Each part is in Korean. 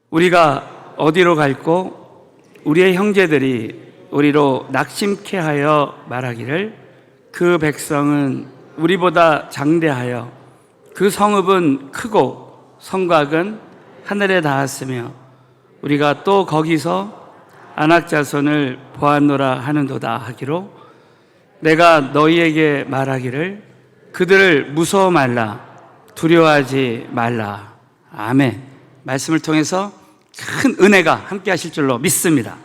우리가 어디로 갈고 우리의 형제들이 우리로 낙심케 하여 말하기를 그 백성은 우리보다 장대하여 그 성읍은 크고 성곽은 하늘에 닿았으며 우리가 또 거기서 아낙 자손을 보았노라 하는도다 하기로 내가 너희에게 말하기를 그들을 무서워 말라 두려워하지 말라. 아멘. 말씀을 통해서 큰 은혜가 함께 하실 줄로 믿습니다.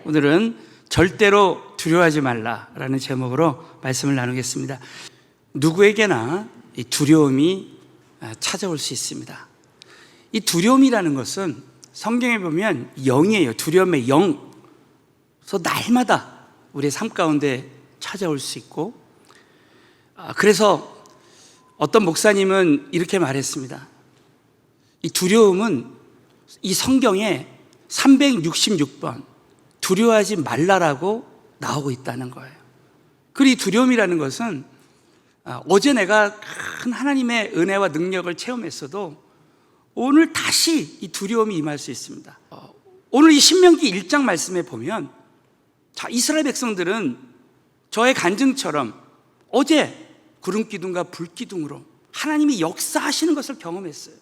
오늘은 절대로 두려워하지 말라라는 제목으로 말씀을 나누겠습니다. 누구에게나 이 두려움이 찾아올 수 있습니다. 이 두려움이라는 것은 성경에 보면 영이에요. 두려움의 영. 그래서 날마다 우리의 삶 가운데 찾아올 수 있고, 그래서 어떤 목사님은 이렇게 말했습니다. 이 두려움은 이 성경에 366번 두려워하지 말라라고 나오고 있다는 거예요. 그리고 이 두려움이라는 것은 어제 내가 큰 하나님의 은혜와 능력을 체험했어도 오늘 다시 이 두려움이 임할 수 있습니다. 오늘 이 신명기 1장 말씀에 보면 이스라엘 백성들은 저의 간증처럼 어제 구름기둥과 불기둥으로 하나님이 역사하시는 것을 경험했어요.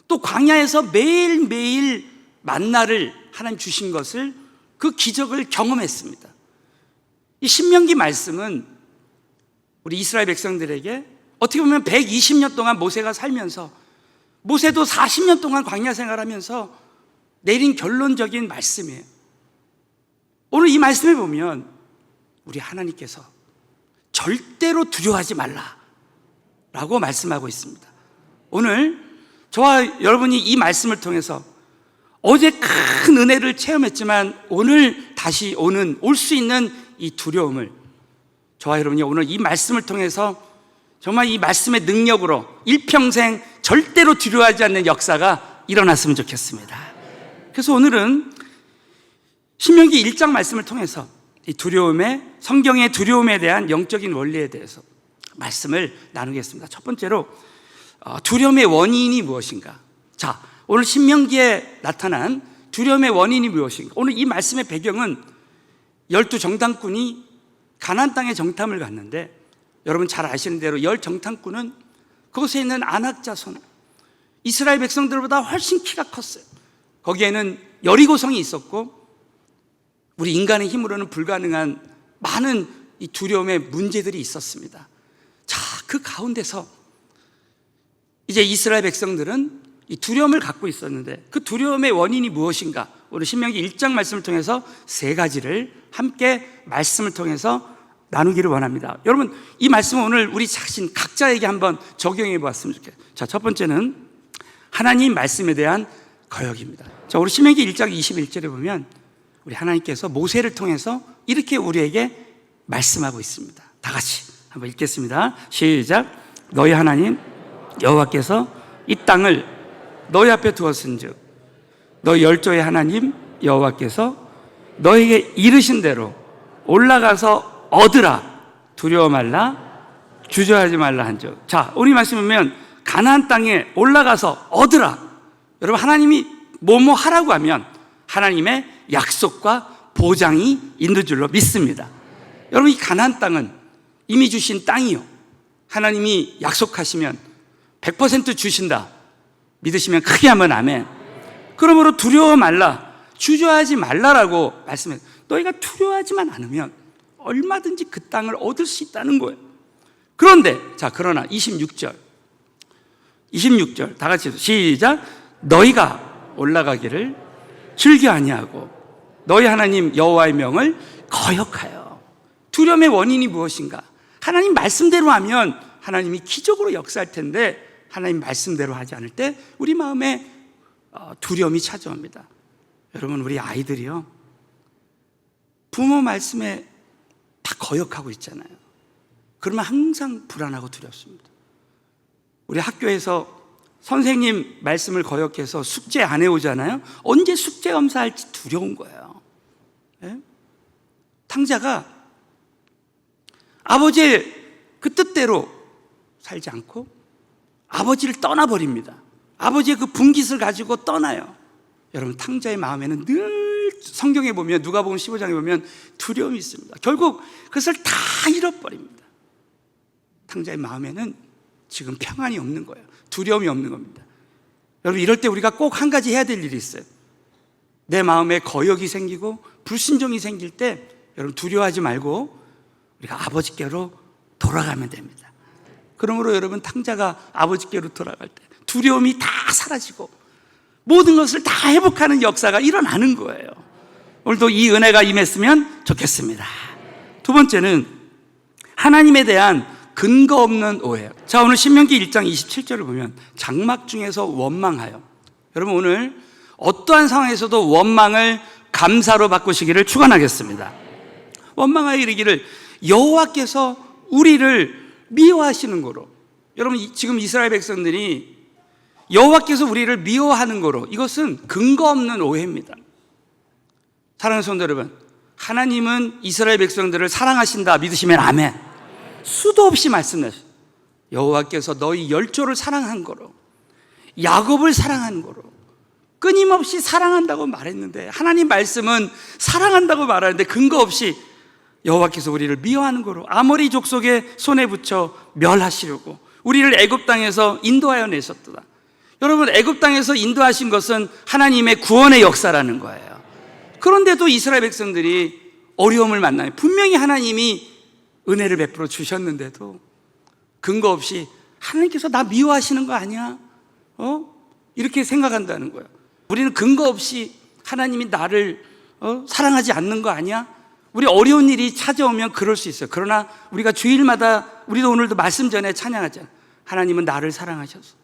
또 광야에서 매일매일 만나를 하나님 주신 것을 그 기적을 경험했습니다. 이 신명기 말씀은 우리 이스라엘 백성들에게 어떻게 보면 120년 동안 모세가 살면서 모세도 40년 동안 광야 생활하면서 내린 결론적인 말씀이에요. 오늘 이 말씀에 보면 우리 하나님께서 절대로 두려워하지 말라라고 말씀하고 있습니다. 오늘 저와 여러분이 이 말씀을 통해서 어제 큰 은혜를 체험했지만 오늘 다시 올 수 있는 이 두려움을 저와 여러분이 오늘 이 말씀을 통해서 정말 이 말씀의 능력으로 일평생 절대로 두려워하지 않는 역사가 일어났으면 좋겠습니다. 그래서 오늘은 신명기 1장 말씀을 통해서 이 성경의 두려움에 대한 영적인 원리에 대해서 말씀을 나누겠습니다. 첫 번째로 두려움의 원인이 무엇인가? 자, 오늘 신명기에 나타난 두려움의 원인이 무엇인가? 오늘 이 말씀의 배경은 12정탐꾼이 가나안 땅에 정탐을 갔는데 여러분 잘 아시는 대로 10정탐꾼은 그곳에 있는 아낙 자손 이스라엘 백성들보다 훨씬 키가 컸어요. 거기에는 여리고성이 있었고 우리 인간의 힘으로는 불가능한 많은 이 두려움의 문제들이 있었습니다. 자, 그 가운데서 이제 이스라엘 백성들은 이 두려움을 갖고 있었는데 그 두려움의 원인이 무엇인가? 오늘 신명기 1장 말씀을 통해서 세 가지를 함께 말씀을 통해서 나누기를 원합니다. 여러분, 이 말씀은 오늘 우리 자신 각자에게 한번 적용해 보았으면 좋겠어요. 자, 첫 번째는 하나님 말씀에 대한 거역입니다. 자, 우리 신명기 1장 21절에 보면 우리 하나님께서 모세를 통해서 이렇게 우리에게 말씀하고 있습니다. 다 같이 한번 읽겠습니다. 시작. 너희 하나님 여호와께서 이 땅을 너희 앞에 두었은즉 너희 열조의 하나님 여호와께서 너희에게 이르신 대로 올라가서 얻으라 두려워 말라 주저하지 말라 한즉. 자, 우리 말씀 보면 가나안 땅에 올라가서 얻으라. 여러분, 하나님이 뭐뭐 하라고 하면 하나님의 약속과 보장이 있는 줄로 믿습니다. 여러분, 이 가나안 땅은 이미 주신 땅이요, 하나님이 약속하시면 100% 주신다 믿으시면 크게 하면 아멘. 그러므로 두려워 말라 주저하지 말라라고 말씀해요. 너희가 두려워하지만 않으면 얼마든지 그 땅을 얻을 수 있다는 거예요. 그런데 그러나 26절 다 같이 시작. 너희가 올라가기를 즐겨 아니하고 너희 하나님 여호와의 명을 거역하여. 두려움의 원인이 무엇인가? 하나님 말씀대로 하면 하나님이 기적으로 역사할 텐데 하나님 말씀대로 하지 않을 때 우리 마음에 두려움이 찾아옵니다. 여러분, 우리 아이들이요, 부모 말씀에 다 거역하고 있잖아요. 그러면 항상 불안하고 두렵습니다. 우리 학교에서 선생님 말씀을 거역해서 숙제 안 해오잖아요. 언제 숙제 검사할지 두려운 거예요. 네? 탕자가 아버지의 그 뜻대로 살지 않고 아버지를 떠나버립니다. 아버지의 그 분깃을 가지고 떠나요. 여러분, 탕자의 마음에는 늘 성경에 보면, 누가복음 15장에 보면 두려움이 있습니다. 결국 그것을 다 잃어버립니다. 탕자의 마음에는 지금 평안이 없는 거예요. 두려움이 없는 겁니다. 여러분, 이럴 때 우리가 꼭 한 가지 해야 될 일이 있어요. 내 마음에 거역이 생기고 불순종이 생길 때 여러분, 두려워하지 말고 우리가 아버지께로 돌아가면 됩니다. 그러므로 여러분, 탕자가 아버지께로 돌아갈 때 두려움이 다 사라지고 모든 것을 다 회복하는 역사가 일어나는 거예요. 오늘도 이 은혜가 임했으면 좋겠습니다. 두 번째는 하나님에 대한 근거 없는 오해. 자, 오늘 신명기 1장 27절을 보면 장막 중에서 원망하여. 여러분, 오늘 어떠한 상황에서도 원망을 감사로 바꾸시기를 축원하겠습니다. 원망하여 이르기를 여호와께서 우리를 미워하시는 거로. 여러분, 지금 이스라엘 백성들이 여호와께서 우리를 미워하는 거로, 이것은 근거 없는 오해입니다. 사랑하는 성도 여러분, 하나님은 이스라엘 백성들을 사랑하신다 믿으시면 아멘. 수도 없이 말씀하셨어요. 여호와께서 너희 열조를 사랑한 거로, 야곱을 사랑한 거로, 끊임없이 사랑한다고 말했는데, 하나님 말씀은 사랑한다고 말하는데 근거 없이 여호와께서 우리를 미워하는 거로, 아모리 족속의 손에 붙여 멸하시려고 우리를 애굽 땅에서 인도하여 내셨도다. 여러분, 애굽 땅에서 인도하신 것은 하나님의 구원의 역사라는 거예요. 그런데도 이스라엘 백성들이 어려움을 만나요. 분명히 하나님이 은혜를 베풀어 주셨는데도 근거 없이 하나님께서 나 미워하시는 거 아니야? 이렇게 생각한다는 거예요. 우리는 근거 없이 하나님이 나를 사랑하지 않는 거 아니야? 우리 어려운 일이 찾아오면 그럴 수 있어요. 그러나 우리가 주일마다, 우리도 오늘도 말씀 전에 찬양하잖아요. 하나님은 나를 사랑하셔서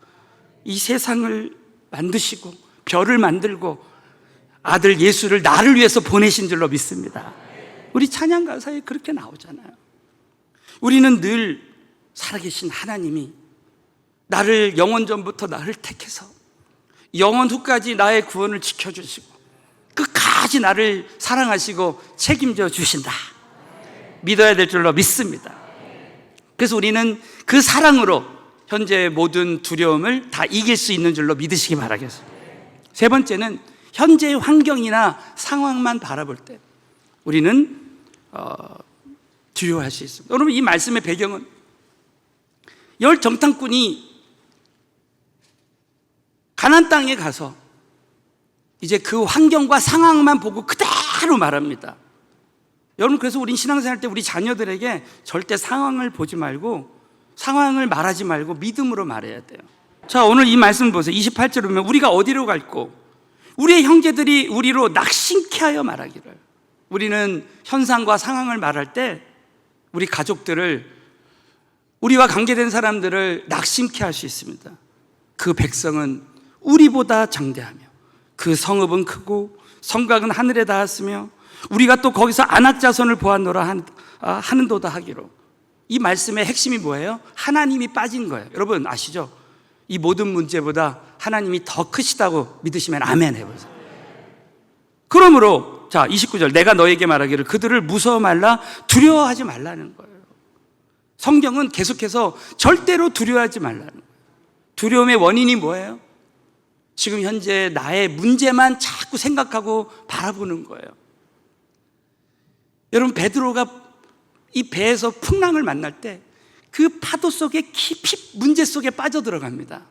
이 세상을 만드시고 별을 만들고 아들 예수를 나를 위해서 보내신 줄로 믿습니다. 우리 찬양 가사에 그렇게 나오잖아요. 우리는 늘 살아계신 하나님이 나를 영원 전부터 나를 택해서 영원 후까지 나의 구원을 지켜주시고 끝까지 나를 사랑하시고 책임져 주신다, 믿어야 될 줄로 믿습니다. 그래서 우리는 그 사랑으로 현재의 모든 두려움을 다 이길 수 있는 줄로 믿으시기 바라겠습니다. 세 번째는 현재의 환경이나 상황만 바라볼 때 우리는 두려워할 수 있습니다. 여러분, 이 말씀의 배경은 열 정탐꾼이 가나안 땅에 가서 이제 그 환경과 상황만 보고 그대로 말합니다. 여러분, 그래서 우린 신앙생활 때 우리 자녀들에게 절대 상황을 보지 말고, 상황을 말하지 말고 믿음으로 말해야 돼요. 자, 오늘 이 말씀 보세요. 28절에 보면 우리가 어디로 갈고 우리의 형제들이 우리로 낙심케 하여 말하기를. 우리는 현상과 상황을 말할 때 우리 가족들을, 우리와 관계된 사람들을 낙심케 할 수 있습니다. 그 백성은 우리보다 장대하며 그 성읍은 크고 성곽은 하늘에 닿았으며 우리가 또 거기서 안악자손을 보았노라 하는도다 하기로. 이 말씀의 핵심이 뭐예요? 하나님이 빠진 거예요. 여러분 아시죠? 이 모든 문제보다 하나님이 더 크시다고 믿으시면 아멘 해보세요. 그러므로 자, 29절, 내가 너에게 말하기를 그들을 무서워 말라, 두려워하지 말라는 거예요. 성경은 계속해서 절대로 두려워하지 말라는 거예요. 두려움의 원인이 뭐예요? 지금 현재 나의 문제만 자꾸 생각하고 바라보는 거예요. 여러분, 베드로가 이 배에서 풍랑을 만날 때 그 파도 속에 깊이 문제 속에 빠져들어갑니다.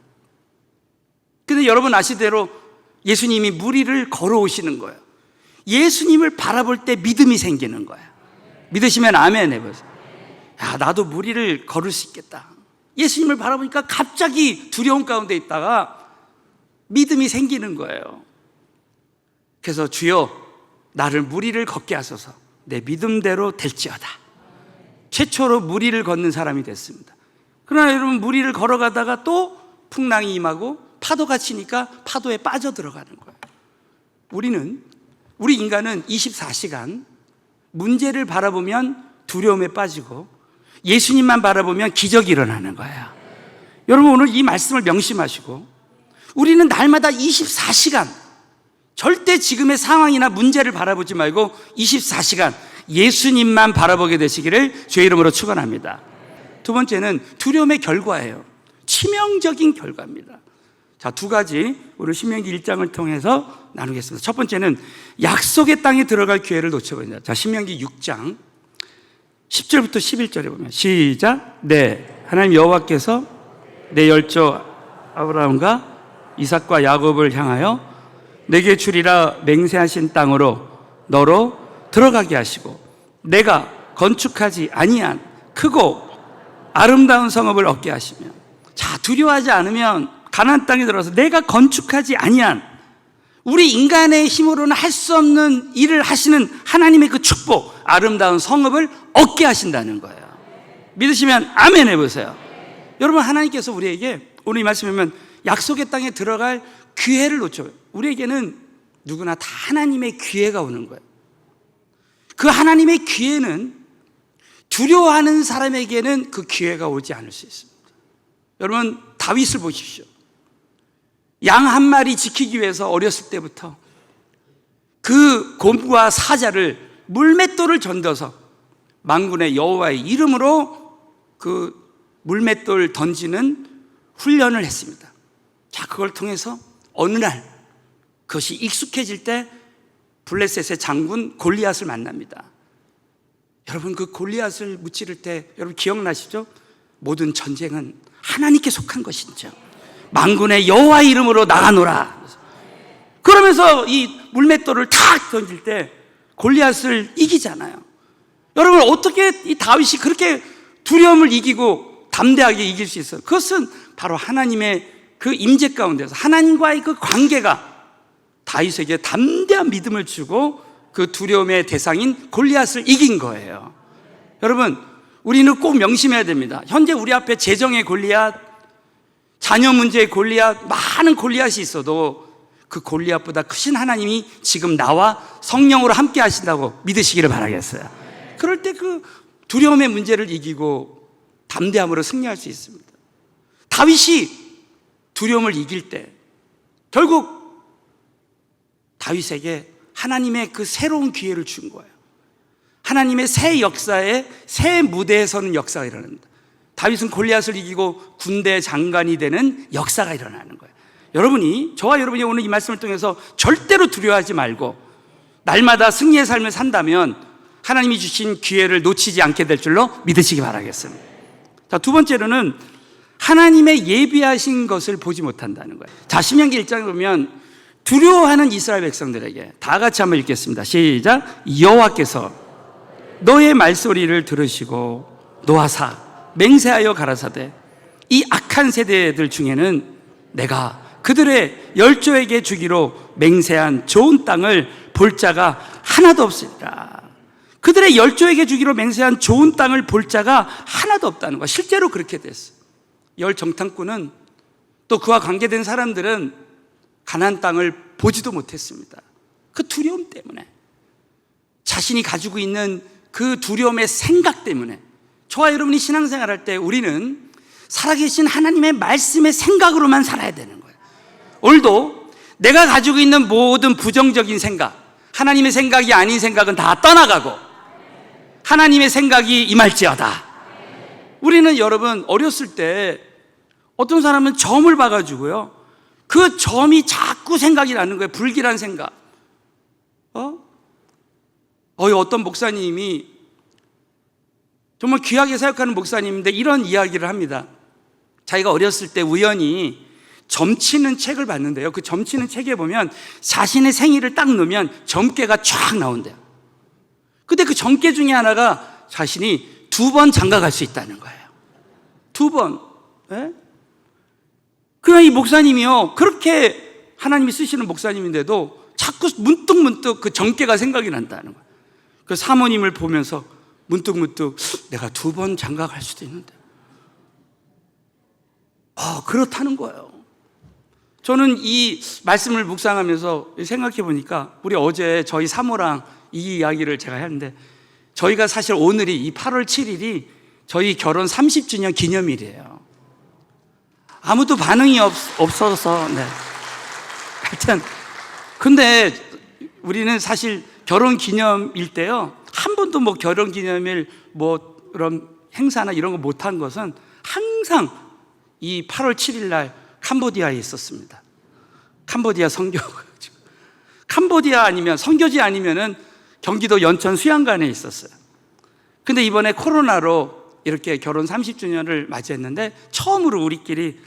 근데 여러분 아시대로 예수님이 물 위를 걸어오시는 거예요. 예수님을 바라볼 때 믿음이 생기는 거예요. 믿으시면 아멘 해보세요. 야, 나도 물 위를 걸을 수 있겠다. 예수님을 바라보니까 갑자기 두려움 가운데 있다가 믿음이 생기는 거예요. 그래서 주여 나를 물 위를 걷게 하소서, 내 믿음대로 될지어다. 최초로 물 위를 걷는 사람이 됐습니다. 그러나 여러분, 물 위를 걸어가다가 또 풍랑이 임하고 파도가 치니까 파도에 빠져들어가는 거예요. 우리 인간은 24시간 문제를 바라보면 두려움에 빠지고 예수님만 바라보면 기적이 일어나는 거예요. 여러분, 오늘 이 말씀을 명심하시고 우리는 날마다 24시간 절대 지금의 상황이나 문제를 바라보지 말고 24시간 예수님만 바라보게 되시기를 주의 이름으로 축원합니다. 두 번째는 두려움의 결과예요. 치명적인 결과입니다. 자, 두 가지 오늘 신명기 1장을 통해서 나누겠습니다. 첫 번째는 약속의 땅에 들어갈 기회를 놓쳐버린다. 자, 신명기 6장 10절부터 11절에 보면 시작. 네, 하나님 여호와께서 내 열조 아브라함과 이삭과 야곱을 향하여 내게 주리라 맹세하신 땅으로 너로 들어가게 하시고 내가 건축하지 아니한 크고 아름다운 성읍을 얻게 하시며, 자, 두려워하지 않으면 가나안 땅에 들어가서 내가 건축하지 아니한, 우리 인간의 힘으로는 할 수 없는 일을 하시는 하나님의 그 축복, 아름다운 성읍을 얻게 하신다는 거예요. 믿으시면 아멘 해보세요. 여러분, 하나님께서 우리에게 오늘 이 말씀이면 약속의 땅에 들어갈 기회를 놓쳐요. 우리에게는 누구나 다 하나님의 기회가 오는 거예요. 그 하나님의 기회는 두려워하는 사람에게는 그 기회가 오지 않을 수 있습니다. 여러분, 다윗을 보십시오. 양 한 마리 지키기 위해서 어렸을 때부터 그 곰과 사자를 물맷돌을 던져서 만군의 여호와의 이름으로 그 물맷돌 던지는 훈련을 했습니다. 자, 그걸 통해서 어느 날 그것이 익숙해질 때 블레셋의 장군 골리앗을 만납니다. 여러분, 그 골리앗을 무찌를 때 여러분 기억나시죠? 모든 전쟁은 하나님께 속한 것이죠. 만군의 여호와의 이름으로 나가노라. 그러면서 이 물맷돌을 탁 던질 때 골리앗을 이기잖아요. 여러분, 어떻게 이 다윗이 그렇게 두려움을 이기고 담대하게 이길 수 있어요? 그것은 바로 하나님의 그 임재 가운데서 하나님과의 그 관계가 다윗에게 담대한 믿음을 주고 그 두려움의 대상인 골리앗을 이긴 거예요. 여러분, 우리는 꼭 명심해야 됩니다. 현재 우리 앞에 재정의 골리앗, 자녀 문제의 골리앗, 많은 골리앗이 있어도 그 골리앗보다 크신 하나님이 지금 나와 성령으로 함께 하신다고 믿으시기를 바라겠어요. 그럴 때 그 두려움의 문제를 이기고 담대함으로 승리할 수 있습니다. 다윗이 두려움을 이길 때 결국 다윗에게 하나님의 그 새로운 기회를 준 거예요. 하나님의 새 역사에, 새 무대에 서는 역사가 일어납니다. 다윗은 골리앗을 이기고 군대 장관이 되는 역사가 일어나는 거예요. 여러분이, 저와 여러분이 오늘 이 말씀을 통해서 절대로 두려워하지 말고 날마다 승리의 삶을 산다면 하나님이 주신 기회를 놓치지 않게 될 줄로 믿으시기 바라겠습니다. 자, 두 번째로는 하나님의 예비하신 것을 보지 못한다는 거예요. 자, 신명기 1장에 보면 두려워하는 이스라엘 백성들에게 다 같이 한번 읽겠습니다. 시작. 여호와께서 너의 말소리를 들으시고 노하사 맹세하여 가라사대 이 악한 세대들 중에는 내가 그들의 열조에게 주기로 맹세한 좋은 땅을 볼 자가 하나도 없으리라. 그들의 열조에게 주기로 맹세한 좋은 땅을 볼 자가 하나도 없다는 거야. 실제로 그렇게 됐어. 열 정탐꾼은 또 그와 관계된 사람들은 가나안 땅을 보지도 못했습니다. 그 두려움 때문에, 자신이 가지고 있는 그 두려움의 생각 때문에. 저와 여러분이 신앙생활할 때 우리는 살아계신 하나님의 말씀의 생각으로만 살아야 되는 거예요. 오늘도 내가 가지고 있는 모든 부정적인 생각, 하나님의 생각이 아닌 생각은 다 떠나가고 하나님의 생각이 임할지어다. 우리는 여러분 어렸을 때 어떤 사람은 점을 봐가지고요, 그 점이 자꾸 생각이 나는 거예요. 불길한 생각. 어떤 목사님이 정말 귀하게 생각하는 목사님인데 이런 이야기를 합니다. 자기가 어렸을 때 우연히 점치는 책을 봤는데요, 그 점치는 책에 보면 자신의 생일을 딱 넣으면 점괘가 쫙 나온대요. 근데 그 점괘 중에 하나가 자신이 2번 장가갈 수 있다는 거예요. 2번. 네? 그러니까 이 목사님이요, 그렇게 하나님이 쓰시는 목사님인데도 자꾸 문득문득 그 점괘가 생각이 난다는 거예요. 그 사모님을 보면서 문득문득 내가 2번 장가갈 수도 있는데. 그렇다는 거예요. 저는 이 말씀을 묵상하면서 생각해 보니까 우리 어제 저희 사모랑 이 이야기를 제가 했는데, 저희가 사실 오늘이 이 8월 7일이 저희 결혼 30주년 기념일이에요. 아무도 반응이 없어서, 네. 하여튼, 근데 우리는 사실 결혼 기념일 때요, 한 번도 뭐 결혼 기념일 뭐 그런 행사나 이런 거 못한 것은 항상 이 8월 7일 날 캄보디아에 있었습니다. 캄보디아 선교. 캄보디아 아니면 선교지 아니면은 경기도 연천 수양관에 있었어요. 근데 이번에 코로나로 이렇게 결혼 30주년을 맞이했는데 처음으로 우리끼리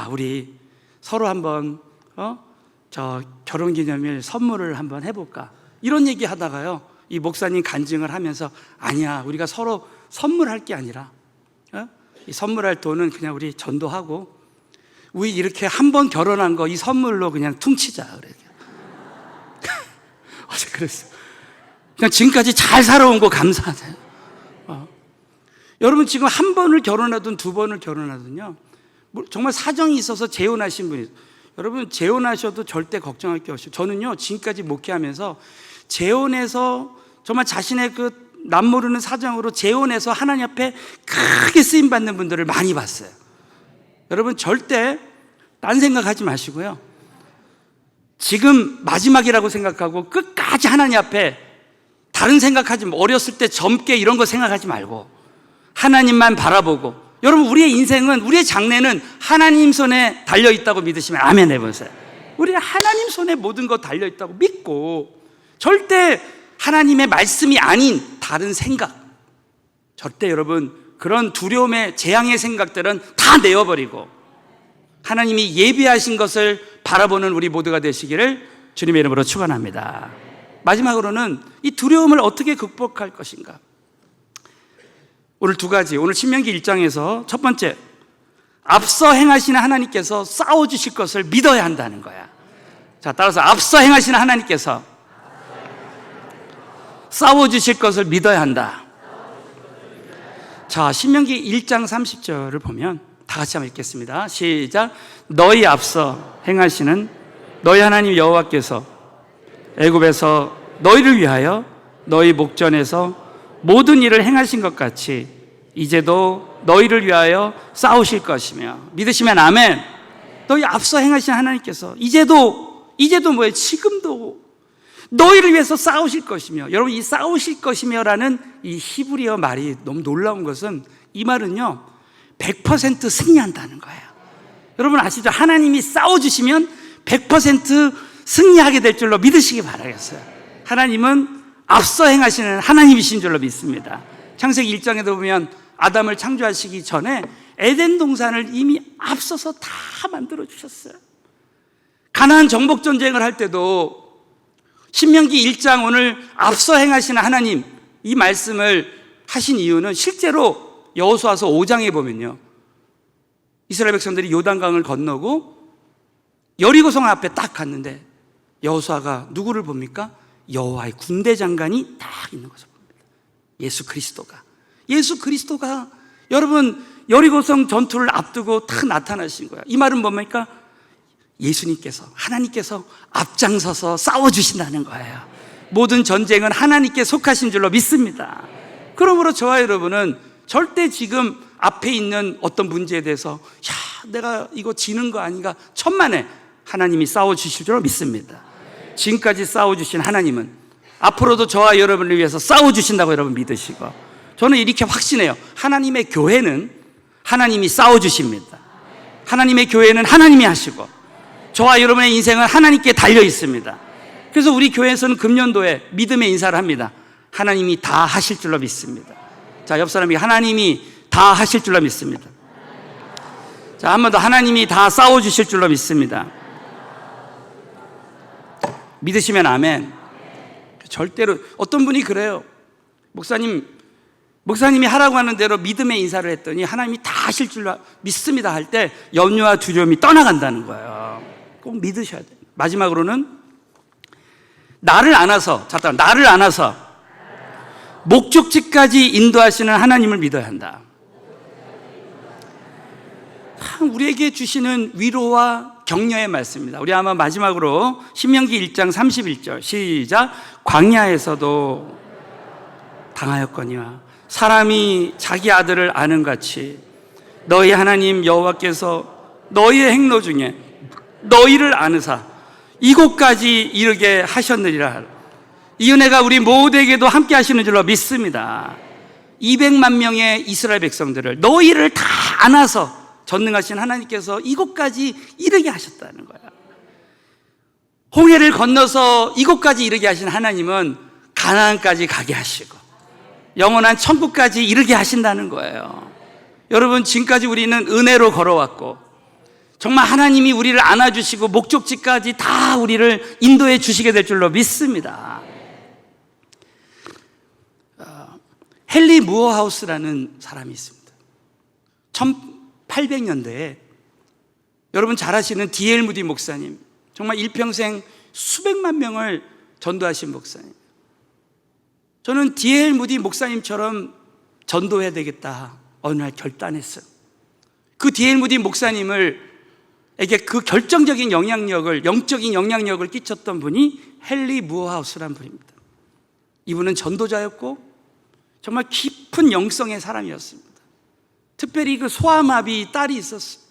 우리 서로 한번 저 결혼기념일 선물을 한번 해볼까 이런 얘기 하다가요, 이 목사님 간증을 하면서 아니야, 우리가 서로 선물할 게 아니라 이 선물할 돈은 그냥 우리 전도하고 우리 이렇게 한 번 결혼한 거 이 선물로 그냥 퉁치자 그래. 어제 그랬어요. 그냥 지금까지 잘 살아온 거 감사하세요. 여러분 지금 한 번을 결혼하든 두 번을 결혼하든요, 정말 사정이 있어서 재혼하신 분이, 여러분 재혼하셔도 절대 걱정할 게 없어요. 저는요 지금까지 목회하면서 재혼해서 정말 자신의 그 남모르는 사정으로 재혼해서 하나님 앞에 크게 쓰임 받는 분들을 많이 봤어요. 여러분 절대 딴 생각하지 마시고요, 지금 마지막이라고 생각하고 끝까지 하나님 앞에 다른 생각하지 마. 어렸을 때 젊게 이런 거 생각하지 말고 하나님만 바라보고, 여러분 우리의 인생은, 우리의 장래는 하나님 손에 달려있다고 믿으시면 아멘 해보세요. 우리 하나님 손에 모든 거 달려있다고 믿고 절대 하나님의 말씀이 아닌 다른 생각, 절대 여러분 그런 두려움의 재앙의 생각들은 다 내어버리고 하나님이 예비하신 것을 바라보는 우리 모두가 되시기를 주님의 이름으로 축원합니다. 마지막으로는 이 두려움을 어떻게 극복할 것인가. 오늘 두 가지, 오늘 신명기 1장에서 첫 번째, 앞서 행하시는 하나님께서 싸워주실 것을 믿어야 한다는 거야. 자, 따라서 앞서 행하시는 하나님께서 싸워주실 것을 믿어야 한다. 자, 신명기 1장 30절을 보면 다 같이 한번 읽겠습니다. 시작. 너희 앞서 행하시는 너희 하나님 여호와께서 애굽에서 너희를 위하여 너희 목전에서 모든 일을 행하신 것 같이 이제도 너희를 위하여 싸우실 것이며, 믿으시면 아멘. 너희 앞서 행하신 하나님께서 이제도 뭐예요? 지금도 너희를 위해서 싸우실 것이며. 여러분 이 싸우실 것이며라는 이 히브리어 말이 너무 놀라운 것은, 이 말은요 100% 승리한다는 거예요. 여러분 아시죠? 하나님이 싸워주시면 100% 승리하게 될 줄로 믿으시기 바라겠어요. 하나님은 앞서 행하시는 하나님이신 줄로 믿습니다. 창세기 1장에도 보면 아담을 창조하시기 전에 에덴 동산을 이미 앞서서 다 만들어 주셨어요. 가나안 정복 전쟁을 할 때도 신명기 1장 오늘 앞서 행하시는 하나님, 이 말씀을 하신 이유는 실제로 여호수아서 5장에 보면요, 이스라엘 백성들이 요단강을 건너고 여리고성 앞에 딱 갔는데 여호수아가 누구를 봅니까? 여호와의 군대 장관이 딱 있는 것을 봅니다. 예수 그리스도가 여러분 여리고성 전투를 앞두고 딱 나타나신 거야. 이 말은 뭡니까? 예수님께서, 하나님께서 앞장서서 싸워주신다는 거예요. 모든 전쟁은 하나님께 속하신 줄로 믿습니다. 그러므로 저와 여러분은 절대 지금 앞에 있는 어떤 문제에 대해서 내가 이거 지는 거 아닌가, 천만에 하나님이 싸워주실 줄로 믿습니다. 지금까지 싸워주신 하나님은 앞으로도 저와 여러분을 위해서 싸워주신다고 여러분 믿으시고, 저는 이렇게 확신해요. 하나님의 교회는 하나님이 싸워주십니다. 하나님의 교회는 하나님이 하시고 저와 여러분의 인생은 하나님께 달려 있습니다. 그래서 우리 교회에서는 금년도에 믿음의 인사를 합니다. 하나님이 다 하실 줄로 믿습니다. 자, 옆 사람이 하나님이 다 하실 줄로 믿습니다. 자, 한 번 더, 하나님이 다 싸워주실 줄로 믿습니다. 믿으시면 아멘. 절대로, 어떤 분이 그래요. 목사님이 하라고 하는 대로 믿음의 인사를 했더니 하나님이 다 하실 줄로 믿습니다 할 때 염려와 두려움이 떠나간다는 거예요. 꼭 믿으셔야 돼요. 마지막으로는 나를 안아서 목적지까지 인도하시는 하나님을 믿어야 한다. 우리에게 주시는 위로와 격려의 말씀입니다. 우리 아마 마지막으로 신명기 1장 31절 시작. 광야에서도 당하였거니와 사람이 자기 아들을 아는 같이 너희 하나님 여호와께서 너희의 행로 중에 너희를 아느사 이곳까지 이르게 하셨느니라. 이 은혜가 우리 모두에게도 함께 하시는 줄로 믿습니다. 200만 명의 이스라엘 백성들을, 너희를 다 안아서 전능하신 하나님께서 이곳까지 이르게 하셨다는 거야. 홍해를 건너서 이곳까지 이르게 하신 하나님은 가나안까지 가게 하시고 영원한 천국까지 이르게 하신다는 거예요. 여러분, 지금까지 우리는 은혜로 걸어왔고 정말 하나님이 우리를 안아주시고 목적지까지 다 우리를 인도해 주시게 될 줄로 믿습니다. 헨리 무어하우스라는 사람이 있습니다. 1800년대에 여러분 잘 아시는 D.L. 무디 목사님, 정말 일평생 수백만 명을 전도하신 목사님. 저는 D.L. 무디 목사님처럼 전도해야 되겠다 어느 날 결단했어요. 그 D.L. 무디 목사님에게 그 결정적인 영향력을, 영적인 영향력을 끼쳤던 분이 헨리 무어하우스라는 분입니다. 이분은 전도자였고 정말 깊은 영성의 사람이었습니다. 특별히 그 소아마비 딸이 있었어요.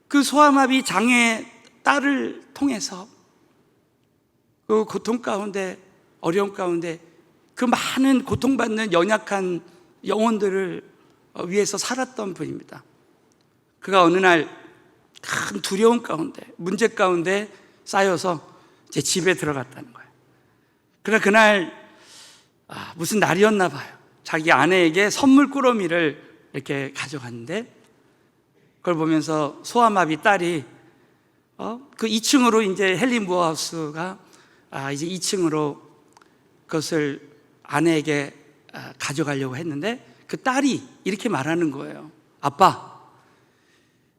그 소아마비 장애 딸을 통해서 그 고통 가운데, 어려움 가운데 그 많은 고통받는 연약한 영혼들을 위해서 살았던 분입니다. 그가 어느 날 큰 두려움 가운데, 문제 가운데 쌓여서 제 집에 들어갔다는 거예요. 그러나 그날 무슨 날이었나 봐요. 자기 아내에게 선물 꾸러미를 이렇게 가져갔는데 그걸 보면서 소아마비 딸이 그 2층으로 이제 헨리 무어하우스가 이제 2층으로 그것을 아내에게 가져가려고 했는데 그 딸이 이렇게 말하는 거예요. 아빠,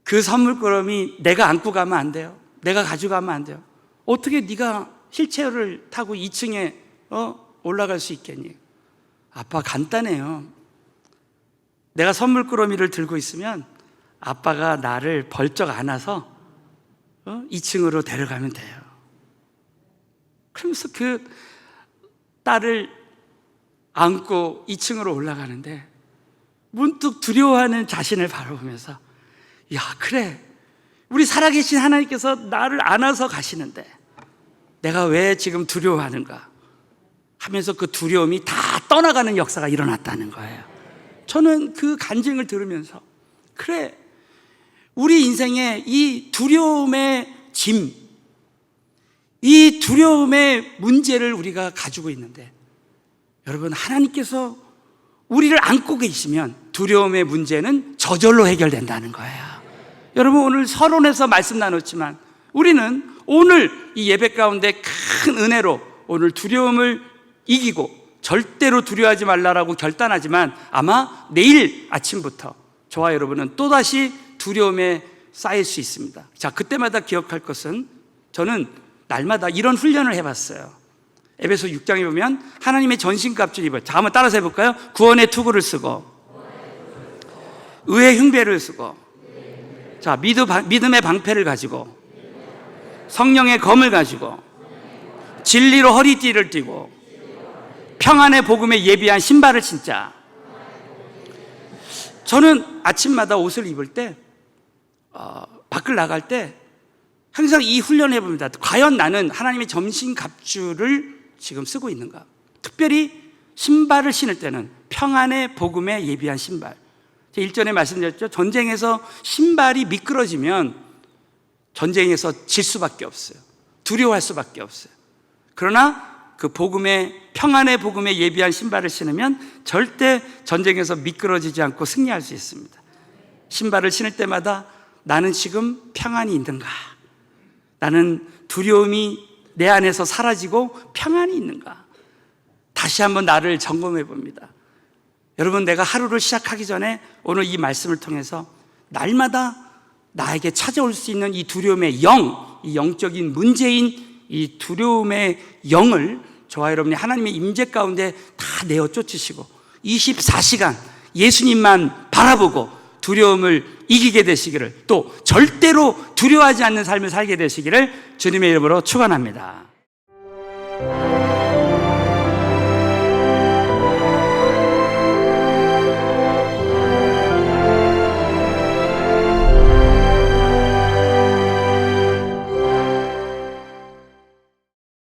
그 선물 꾸러미 내가 안고 가면 안 돼요. 내가 가져가면 안 돼요. 어떻게 네가 휠체어를 타고 2층에 올라갈 수 있겠니? 아빠, 간단해요. 내가 선물 꾸러미를 들고 있으면 아빠가 나를 벌쩍 안아서 2층으로 데려가면 돼요. 그러면서 그 딸을 안고 2층으로 올라가는데 문득 두려워하는 자신을 바라보면서 야, 그래, 우리 살아계신 하나님께서 나를 안아서 가시는데 내가 왜 지금 두려워하는가 하면서 그 두려움이 다 떠나가는 역사가 일어났다는 거예요. 저는 그 간증을 들으면서 그래, 우리 인생에 이 두려움의 짐, 이 두려움의 문제를 우리가 가지고 있는데 여러분, 하나님께서 우리를 안고 계시면 두려움의 문제는 저절로 해결된다는 거예요. 여러분, 오늘 서론에서 말씀 나눴지만 우리는 오늘 이 예배 가운데 큰 은혜로 오늘 두려움을 이기고 절대로 두려워하지 말라라고 결단하지만 아마 내일 아침부터 저와 여러분은 또다시 두려움에 쌓일 수 있습니다. 자, 그때마다 기억할 것은 저는 날마다 이런 훈련을 해봤어요. 에베소 6장에 보면 하나님의 전신갑주를 입어요. 자, 한번 따라서 해볼까요? 구원의 투구를 쓰고 의의 흉배를 쓰고, 자, 믿음의 방패를 가지고 성령의 검을 가지고 진리로 허리띠를 띠고 평안의 복음에 예비한 신발을 신자. 저는 아침마다 옷을 입을 때 밖을 나갈 때 항상 이 훈련을 해봅니다. 과연 나는 하나님의 전신갑주를 지금 쓰고 있는가? 특별히 신발을 신을 때는 평안의 복음에 예비한 신발. 제가 일전에 말씀드렸죠. 전쟁에서 신발이 미끄러지면 전쟁에서 질 수밖에 없어요. 두려워할 수밖에 없어요. 그러나 그 복음의, 평안의 복음에 예비한 신발을 신으면 절대 전쟁에서 미끄러지지 않고 승리할 수 있습니다. 신발을 신을 때마다 나는 지금 평안이 있는가? 나는 두려움이 내 안에서 사라지고 평안이 있는가? 다시 한번 나를 점검해 봅니다. 여러분, 내가 하루를 시작하기 전에 오늘 이 말씀을 통해서 날마다 나에게 찾아올 수 있는 이 두려움의 영, 이 영적인 문제인 이 두려움의 영을 저와 여러분이 하나님의 임재 가운데 다 내어 쫓으시고 24시간 예수님만 바라보고 두려움을 이기게 되시기를, 또 절대로 두려워하지 않는 삶을 살게 되시기를 주님의 이름으로 축원합니다.